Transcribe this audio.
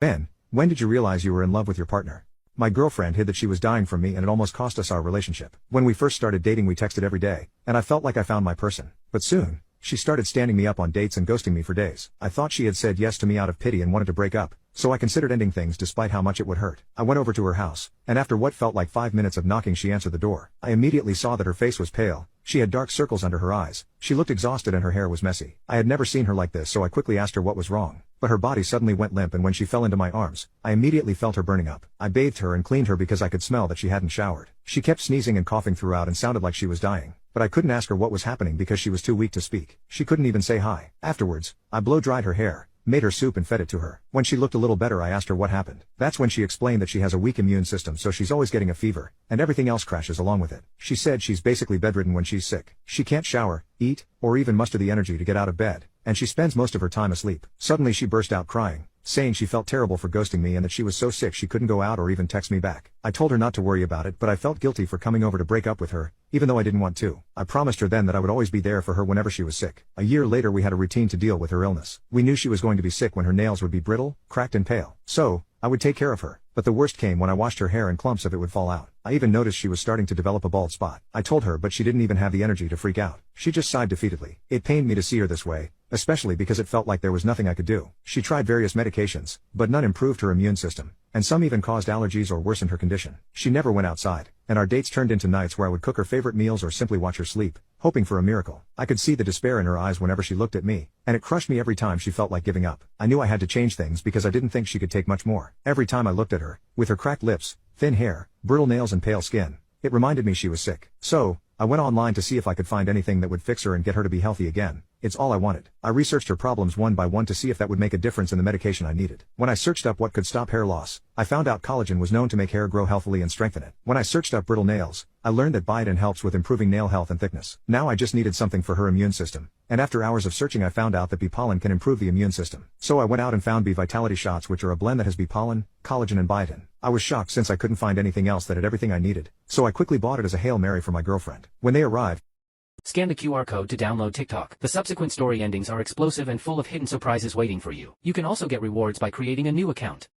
Ben, when did you realize you were in love with your partner? My girlfriend hid that she was dying from me and it almost cost us our relationship. When we first started dating we texted every day, and I felt like I found my person. But soon, she started standing me up on dates and ghosting me for days. I thought she had said yes to me out of pity and wanted to break up, so I considered ending things despite how much it would hurt. I went over to her house, and after what felt like 5 minutes of knocking she answered the door. I immediately saw that her face was pale, she had dark circles under her eyes, she looked exhausted and her hair was messy. I had never seen her like this so I quickly asked her what was wrong. But her body suddenly went limp and when she fell into my arms, I immediately felt her burning up. I bathed her and cleaned her because I could smell that she hadn't showered. She kept sneezing and coughing throughout and sounded like she was dying. But I couldn't ask her what was happening because she was too weak to speak. She couldn't even say hi. Afterwards, I blow-dried her hair, made her soup and fed it to her. When she looked a little better I asked her what happened. That's when she explained that she has a weak immune system so she's always getting a fever, and everything else crashes along with it. She said she's basically bedridden when she's sick. She can't shower, eat, or even muster the energy to get out of bed, and she spends most of her time asleep. Suddenly she burst out crying, saying she felt terrible for ghosting me and that she was so sick she couldn't go out or even text me back. I told her not to worry about it but I felt guilty for coming over to break up with her, even though I didn't want to. I promised her then that I would always be there for her whenever she was sick. A year later we had a routine to deal with her illness. We knew she was going to be sick when her nails would be brittle, cracked and pale. So, I would take care of her. But the worst came when I washed her hair and clumps of it would fall out. I even noticed she was starting to develop a bald spot. I told her but she didn't even have the energy to freak out. She just sighed defeatedly. It pained me to see her this way, especially because it felt like there was nothing I could do. She tried various medications, but none improved her immune system, and some even caused allergies or worsened her condition. She never went outside, and our dates turned into nights where I would cook her favorite meals or simply watch her sleep, hoping for a miracle. I could see the despair in her eyes whenever she looked at me, and it crushed me every time she felt like giving up. I knew I had to change things because I didn't think she could take much more. Every time I looked at her, with her cracked lips, thin hair, brittle nails and pale skin, it reminded me she was sick. So, I went online to see if I could find anything that would fix her and get her to be healthy again. It's all I wanted. I researched her problems one by one to see if that would make a difference in the medication I needed. When I searched up what could stop hair loss, I found out collagen was known to make hair grow healthily and strengthen it. When I searched up brittle nails, I learned that biotin helps with improving nail health and thickness. Now I just needed something for her immune system, and after hours of searching I found out that bee pollen can improve the immune system. So I went out and found Bee Vitality shots, which are a blend that has bee pollen, collagen and biotin. I was shocked since I couldn't find anything else that had everything I needed, so I quickly bought it as a Hail Mary for my girlfriend. When they arrived, scan the QR code to download TikTok. The subsequent story endings are explosive and full of hidden surprises waiting for you. You can also get rewards by creating a new account.